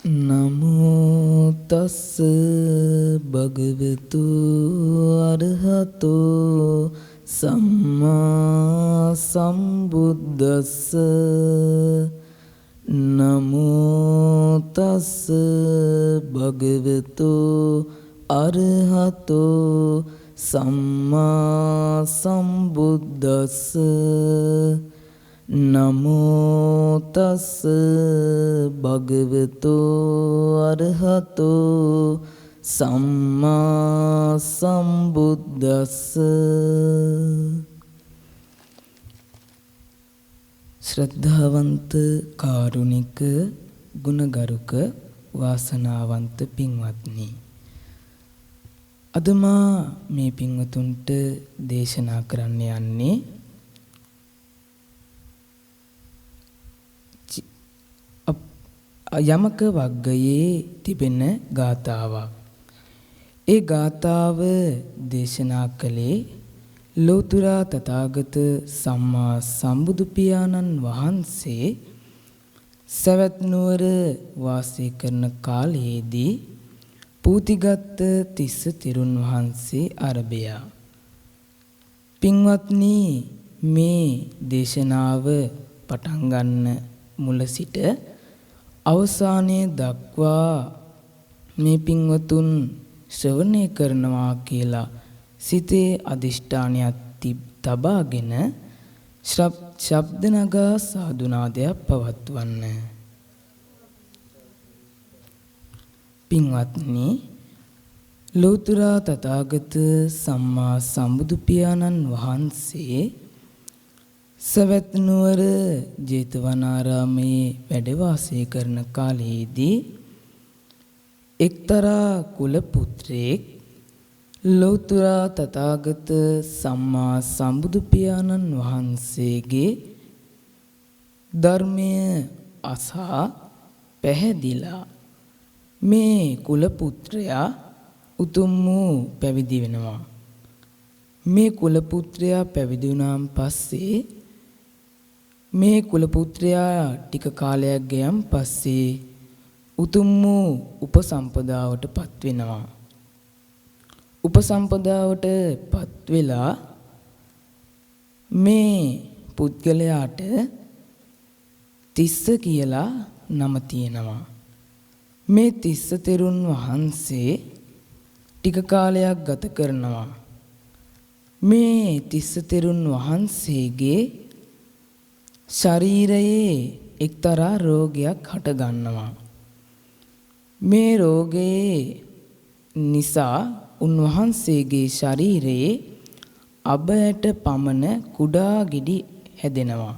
නමෝ තස්ස භගවතු අරහතෝ සම්මා සම්බුද්දස්ස නමෝ තස්ස භගවතු අරහතෝ සම්මා සම්බුද්දස්ස නමෝ තස්ස භගවතු අරහතෝ සම්මා සම්බුද්දස්ස. ශ්‍රද්ධාවන්ත කාරුණික ගුණගරුක වාසනාවන්ත පින්වත්නි, අද මා මේ පින්වතුන්ට දේශනා කරන්න යන්නේ යමක වග්ගයේ තිබෙන ගාථාවක්. ඒ ගාථාව දේශනා කළේ ලෝතර තථාගත සම්මා සම්බුදු පියාණන් වහන්සේ සවැත් නුවර වාසය කරන කාලයේදී පූතිගත් තිස්ස තෙරුන් වහන්සේ අරබයා. පින්වත්නි, මේ දේශනාව පටන් ගන්න මුල සිට අවසානයේ දක්වා මේ පින්වතුන් ශ්‍රවණය කරනවා කියලා සිතේ අදිෂ්ඨානයක් තබාගෙන ශබ්ද නගා සාදුනාදයක් පවත්වන්න. පින්වත්නි, ලෝතර තථාගත සම්මා සම්බුදු පියාණන් වහන්සේ සවැත් නුවර ජේතවනාරාමයේ වැඩ වාසය කරන කාලයේදී එක්තරා කුල පුත්‍රයෙක් ලෝතර තථාගත සම්මා සම්බුදු පියාණන් වහන්සේගේ ධර්මය අසා පැහැදිලා මේ කුල පුත්‍රයා උතුම් වූ පැවිදි වෙනවා. මේ කුල පුත්‍රයා පැවිදි වුණාන් පස්සේ මේ කුල පුත්‍රයා ටික කාලයක් ගියන් පස්සේ උතුම් වූ උපසම්පදාවට පත් වෙනවා. උපසම්පදාවට පත් වෙලා මේ පුද්ගලයාට තිස්ස කියලා නම තියෙනවා. මේ තිස්ස තෙරුන් වහන්සේ ටික කාලයක් ගත කරනවා. මේ තිස්ස තෙරුන් වහන්සේගේ ශරීරයේ එක්තරා රෝගයක් හට ගන්නවා. මේ රෝගයේ නිසා උන්වහන්සේගේ ශරීරයේ අබයට පමණ කුඩා ගෙඩි හැදෙනවා.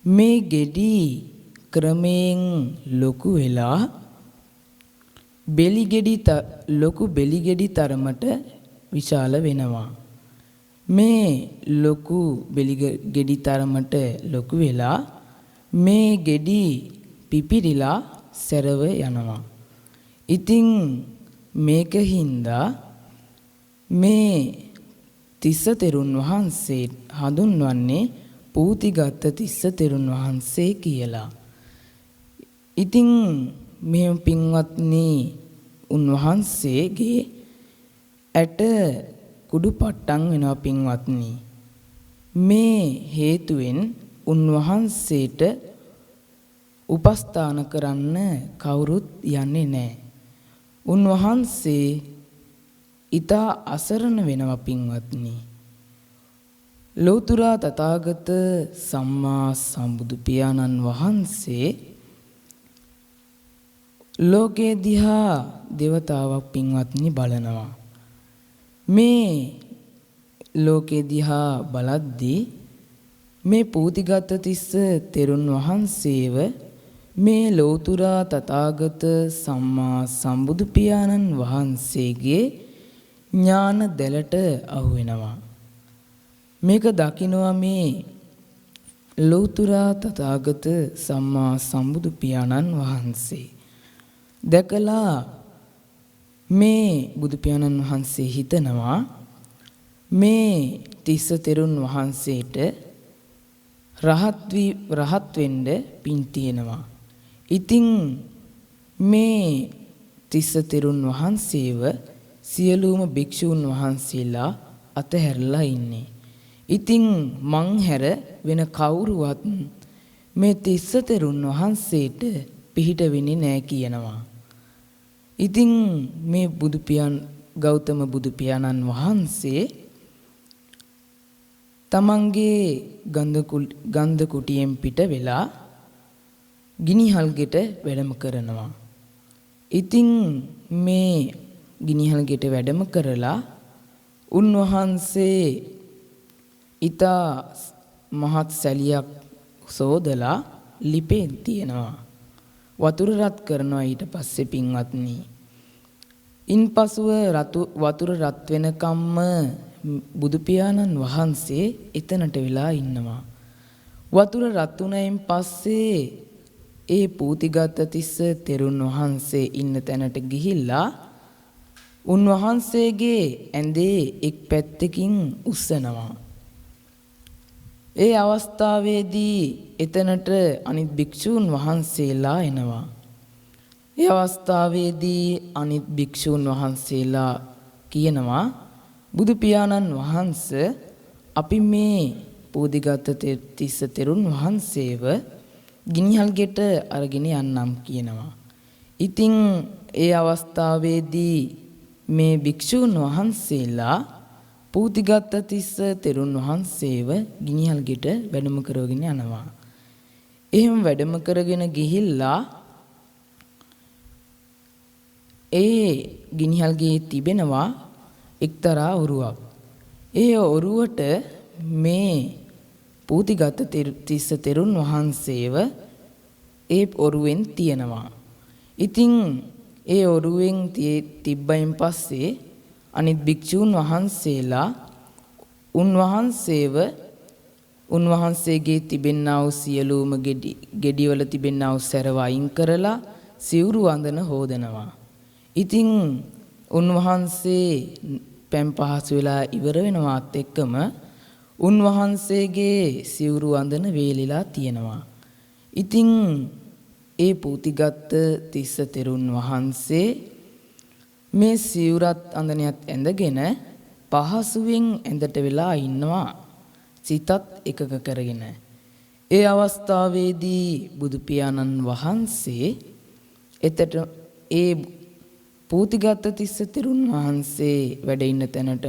මේ ගෙඩි ක්‍රමයෙන් ලොකු වෙලා ලොකු බෙලි ගෙඩි තරමට විශාල වෙනවා. මේ ලොකු බෙලි ගෙඩි තරමට ලොකු වෙලා මේ ගෙඩි පිපිරිලා සැරව යනවා. ඉතින් මේක හින්දා මේ තිස්ස තෙරුන් වහන්සේ හඳුන්වන්නේ පූතිගත් තිස්ස තෙරුන් වහන්සේ කියලා. ඉතින් මේ පින්වත්නි, උන්වහන්සේගේ ඇට කුඩු පට්ටම් වෙනවා. පින්වත්නි, මේ හේතුවෙන් උන්වහන්සේට උපස්ථාන කරන්න කවුරුත් යන්නේ නැහැ. උන්වහන්සේ ඊතා අසරණ වෙනවා. පින්වත්නි, ලෝතර තථාගත සම්මා සම්බුදු පියාණන් වහන්සේ ලෝකේ දිහා දේවතාවක් පින්වත්නි බලනවා. මේ ලෝකේ දිහා බලද්දී මේ පූතිගත් තිස්ස තෙරුන් වහන්සේව මේ ලෝතර තථාගත සම්මා සම්බුදු පියාණන් වහන්සේගේ ඥාන දැලට අහු වෙනවා. මේක දකිනවා මේ ලෝතර තථාගත සම්මා සම්බුදු පියාණන් වහන්සේ. දැකලා මේ බුදු පියාණන් වහන්සේ හිතනවා මේ තිස්ස තෙරුන් වහන්සේට රහත් වෙන්න පින් තියෙනවා. ඉතින් මේ තිස්ස තෙරුන් වහන්සේව සියලුම භික්ෂූන් වහන්සේලා අතහැරලා ඉන්නේ. ඉතින් මං හැර වෙන කවුරුවත් මේ තිස්ස තෙරුන් වහන්සේට පිහිට වෙන්නේ නැහැ කියනවා. ඉතින් මේ ගෞතම බුදු පියාණන් වහන්සේ තමන්ගේ ගන්ධ කුටියෙන් පිට වෙලා ගිනිහල්ගෙට වැඩම කරනවා. ඉතින් මේ ගිනිහල්ගෙට වැඩම කරලා උන්වහන්සේ ඊතා මහත් සැලියක් සෝදලා ලිපේ තියනවා. වතුර රත් කරනවා ඊට පස්සේ පින්වත්නි. ඉන්පසුව වතුර රත් වෙනකම්ම බුදු පියාණන් වහන්සේ එතනට වෙලා ඉන්නවා. වතුර රත් වුණයින් පස්සේ ඒ පූතිගත තිස්ස තෙරුන් වහන්සේ ඉන්න තැනට ගිහිල්ලා උන්වහන්සේගේ ඇඳේ එක් පැත්තකින් උස්සනවා. ඒ අවස්ථාවේදී එතනට අනිත් භික්ෂූන් වහන්සේලා එනවා. ඒ අවස්ථාවේදී අනිත් භික්ෂූන් වහන්සේලා කියනවා බුදු පියාණන් වහන්සේ අපි මේ පූතිගත තිස්ස තෙරුන් වහන්සේව ගිනිහල්ගෙට අරගෙන යන්නම් කියනවා. ඉතින් ඒ අවස්ථාවේදී මේ භික්ෂූන් වහන්සේලා පූතිගත තිස්ස තෙරුන් වහන්සේව ගිනිහල්ගෙට වැඩම කරගෙන යනවා. එහෙම වැඩම කරගෙන ගිහිල්ලා ඒ ගිනිහල්ගේ තිබෙනවා එක්තරා ඔරුවක්. ඒ ඔරුවට මේ පූතිගත තිස්ස තෙරුන් වහන්සේව ඒ ඔරුවෙන් තියනවා. ඉතින් ඒ ඔරුවෙන් තිබ්බයින් පස්සේ අනිත් භික්ෂූන් වහන්සේලා උන්වහන්සේගේ තිබෙනා වූ සියලුම ගෙඩිවල තිබෙනා වූ සැරව අයින් කරලා සිවුරු අඳන හොදනවා. ඉතින් උන්වහන්සේ පැම් පහසු වෙලා ඉවර වෙනවත් එක්කම උන්වහන්සේගේ සිවුරු අඳන වේලිලා තියෙනවා. ඉතින් ඒ පූතිගත් තිස්ස තෙරුන් වහන්සේ මේ සිවුරත් අඳනයත් ඇඳගෙන පහසුවෙන් ඇඳට වෙලා ඉන්නවා. සිතත් එකක කරගෙන. ඒ අවස්ථාවේදී බුදු පියාණන් වහන්සේ එතට ඒ පූතිගත් තිස්ස තෙරුන් වහන්සේ වැඩ ඉන්න තැනට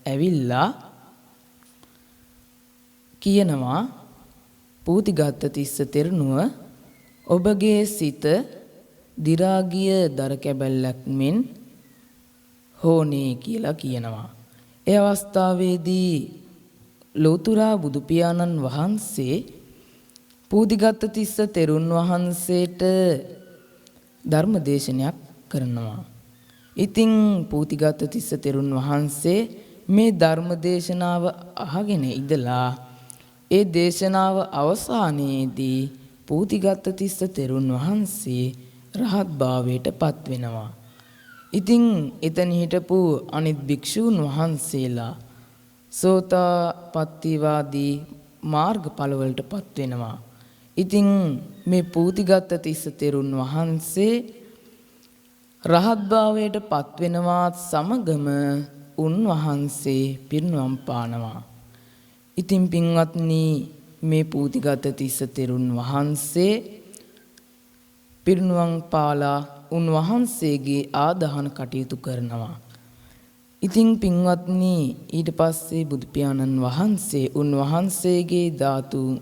ඇවිල්ලා කියනවා පූතිගත් තිස්ස තෙරණුව ඔබගේ සිත දි รา ගිය දර කැබැල්ලක් මෙන් හෝනේ කියලා කියනවා. ඒ අවස්ථාවේදී ලෝතුරා බුදු පියාණන් වහන්සේ පූතිගත් තිස්ස තෙරුන් වහන්සේට ධර්ම දේශනයක් කරනවා. ඉතින් පූතිගත් තිස්ස තෙරුන් වහන්සේ මේ ධර්ම දේශනාව අහගෙන ඉඳලා ඒ දේශනාව අවසානයේදී පූතිගත් තිස්ස තෙරුන් වහන්සේ රහත් භාවයට පත් වෙනවා. ඉතින් එතන හිටපු අනිත් භික්ෂූන් වහන්සේලා සෝතාපට්ටිවාදී මාර්ගඵලවලට පත් වෙනවා. ඉතින් මේ පූතිගත් තිස්ස තෙරුන් වහන්සේ රහත් භාවයට පත් වෙනවත් සමගම උන්වහන්සේ පිරිනුවම් පානවා. ඉතින් පින්වත්නි මේ පූතිගත තිස්ස තෙරුන් වහන්සේ පිරිනුවම් පාලා උන්වහන්සේගේ ආදාහන කටයුතු කරනවා. ඉතින් පින්වත්නි ඊට පස්සේ බුදු පියාණන් වහන්සේ උන්වහන්සේගේ ධාතු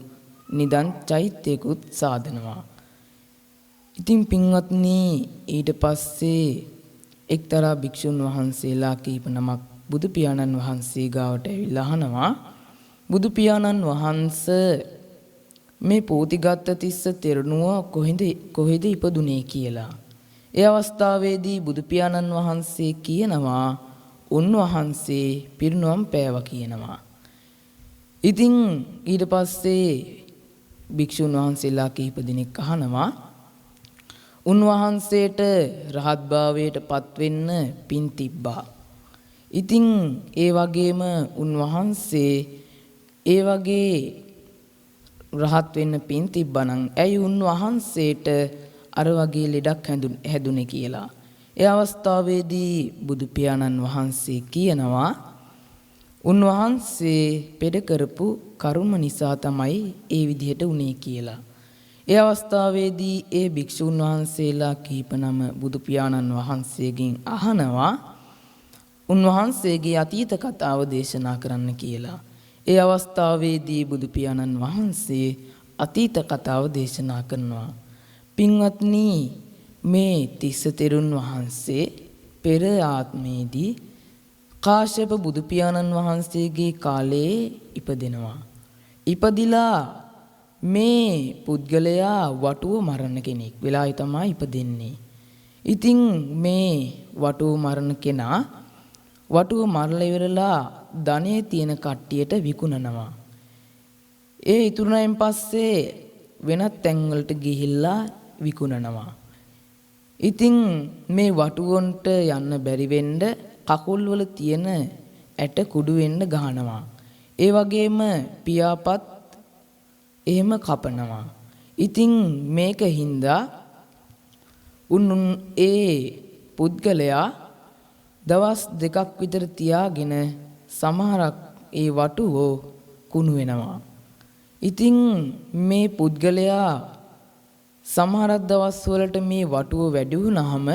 නිදන් චෛත්‍යකුත් සාදනවා. ඉතින් පින්වත්නි ඊට පස්සේ එක්තරා භික්ෂුන් වහන්සේලා කීප නමක් බුදු පියාණන් වහන්සේ ගාවට ඇවිල්ලා අහනවා බුදු පියාණන් වහන්සේ මේ පූතිගත් තිස්ස තෙරණුව කොහෙද ඉපදුනේ කියලා. ඒ අවස්ථාවේදී බුදු පියාණන් වහන්සේ කියනවා උන්වහන්සේ පිරිනුවම් පෑවා කියනවා. ඉතින් ඊට පස්සේ භික්ෂුන් වහන්සේලා කිහිප දෙනෙක් අහනවා උන්වහන්සේට රහත් භාවයට පත් වෙන්න පින් තිබ්බා. ඉතින් ඒ වගේම උන්වහන්සේ ඒ වගේ රහත් වෙන්න පින් තිබ්බනම් ඇයි උන්වහන්සේට අර වගේ ලෙඩක් හැදුනේ කියලා. ඒ අවස්ථාවේදී බුදු පියාණන් වහන්සේ කියනවා උන්වහන්සේ පෙර කරපු කර්ම නිසා තමයි ඒ විදිහට උනේ කියලා. ඒ අවස්ථාවේදී ඒ භික්ෂුන් වහන්සේලා කීපනම බුදු පියාණන් වහන්සේගෙන් අහනවා උන්වහන්සේගේ අතීත කතාව දේශනා කරන්න කියලා. ඒ අවස්ථාවේදී බුදු පියාණන් වහන්සේ අතීත කතාව දේශනා කරනවා. පින්වත්නි මේ තිස්ස තෙරුන් වහන්සේ පෙර ආත්මයේදී කාශ්‍යප බුදු පියාණන් වහන්සේගේ කාලයේ ඉපදෙනවා. ඉපදිලා මේ පුද්ගලයා වටුව මරණ කෙනෙක් වෙලායි තමයි ඉපදෙන්නේ. ඉතින් මේ වටුව මරණ කෙනා වටුව මරලා ඉවරලා ධනෙ තියෙන කට්ටියට විකුණනවා. ඒ ඉතුරුනයින් පස්සේ වෙනත් තැන්වලට ගිහිල්ලා විකුණනවා. ඉතින් මේ වටුවන්ට යන්න බැරි වෙන්න කකුල් වල තියෙන ඇට කුඩු වෙන්න ගහනවා. ඒ වගේම පියාපත් එහෙම කපනවා. ඉතින් මේක හින්දා ඒ පුද්ගලයා දවස් 2ක් විතර තියාගෙන සමහරක් ඒ වටුවෝ කුණු වෙනවා. ඉතින් මේ පුද්ගලයා සමහරක් දවස් වලට මේ වටුව වැඩි වුණාම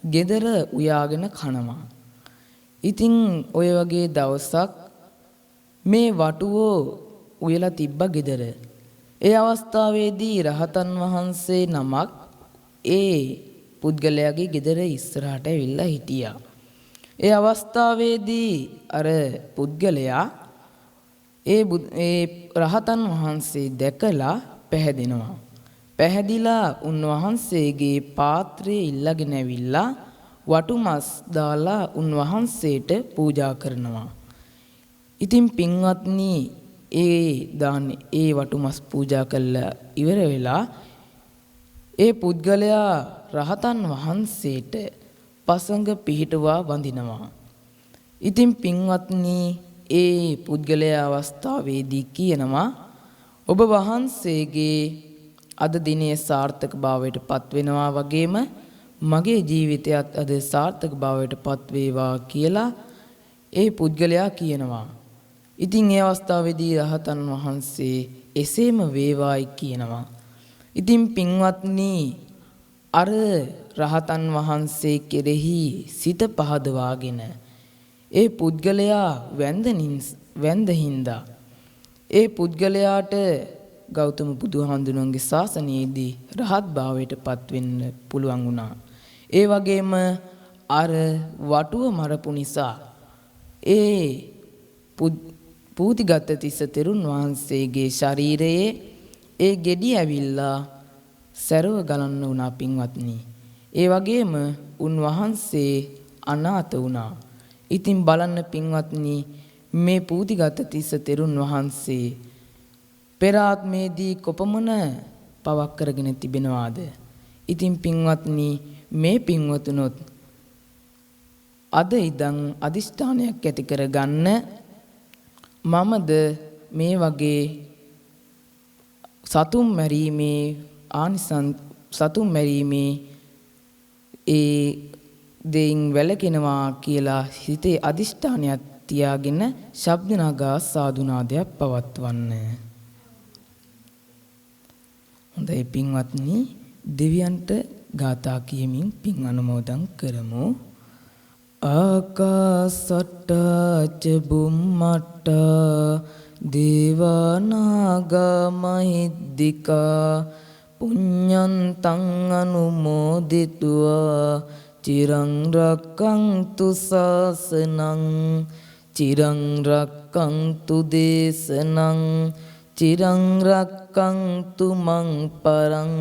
ගෙදර උයාගෙන කනවා. ඉතින් ඔය වගේ දවසක් මේ වටුවෝ උයලා තිබ්බ ගෙදර. ඒ අවස්ථාවේදී රහතන් වහන්සේ නමක් ඒ පුද්ගලයාගේ ගෙදර ඉස්සරහට ඇවිල්ලා හිටියා. ඒ අවස්ථාවේදී අර පුද්ගලයා ඒ රහතන් වහන්සේ දැකලා පැහැදෙනවා. පැහැදිලා උන්වහන්සේගේ පාත්‍රයේ ඉල්ලගෙන ඇවිල්ලා වටුමස් දාලා උන්වහන්සේට පූජා කරනවා. ඉතින් පින්වත්නි ඒ වටුමස් පූජා කළා ඉවර වෙලා ඒ පුද්ගලයා රහතන් වහන්සේට පසඟ පිහිටුවා වඳිනවා. ඉතින් පින්වත්නි ඒ පුද්ගලයා අවස්ථාවේදී කියනවා ඔබ වහන්සේගේ අද දිනේ සාර්ථක භාවයට පත් වෙනවා වගේම මගේ ජීවිතයත් අද සාර්ථක භාවයට පත් වේවා කියලා ඒ පුද්ගලයා කියනවා. ඉතින් ඒ අවස්ථාවේදී රහතන් වහන්සේ එසේම වේවායි කියනවා. ඉතින් පින්වත්නි අර රහතන් වහන්සේ කෙරෙහි සිත පහදවාගෙන ඒ පුද්ගලයා වැඳ හින්දා ඒ පුද්ගලයාට ගෞතම බුදුහාඳුනන්ගේ ශාසනයේදී රහත් භාවයට පත් වෙන්න පුළුවන් වුණා. ඒ වගේම අර වටුව මරපු නිසා ඒ පූතිගත තිස්ස තෙරුන් වහන්සේගේ ශරීරයේ ඒ ගෙඩි ඇවිල්ලා සැරව ගලන්න වුණා පින්වත්නි. ඒ වගේම උන්වහන්සේ අනාථ වුණා. ඉතින් බලන්න පින්වත්නි මේ පූතිගත තිස්ස තෙරුන් වහන්සේ පෙර ආත්මයේදී කොපමණ පවක් කරගෙන තිබෙනවාද? ඉතින් පින්වත්නි මේ පින්වතුනොත් අද ඉඳන් අදිෂ්ඨානයක් ඇති කරගන්න මමද මේ වගේ සතුම් මැරීමේ සතුම් මැරීමේ ඒ දෙයින් වැළකෙනවා කියලා හිතේ අදිෂ්ඨානයක් තියාගෙන ශබ්ද නගා සාදුනාදයක් පවත්වන්න. හොඳයි පින්වත්නි දෙවියන්ට ගාථා කියමින් පින් අනුමෝදන් කරමු. ආකාසට්ටා ච බුම්මට්ටා දේවානාගා මහිද්దికා පුඤ්ඤන්තං අනුමෝදිත्वा චිරං රක්ඛන්තු ශාසනං චිරං රක්ඛන්තු දේශනං චිරං රක්ඛන්තු මං පරං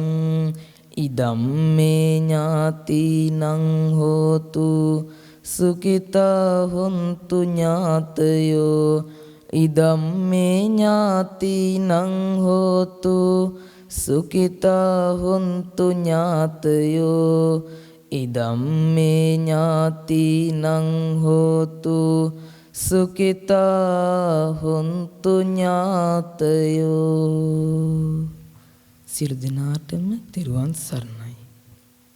ඉදම්මේ ඥාතිනං හෝතු සුඛිතා හොන්තු ඥාතයෝ ඉදම්මේ ඥාතිනං හෝතු සුඛිතා හොන්තු ඥාතයෝ ඉදම්මේ ඥාතිනං හෝතු සුඛිතා හොන්තු ඥාතයෝ. සියලු දෙනාටම තෙරුවන් සරණයි.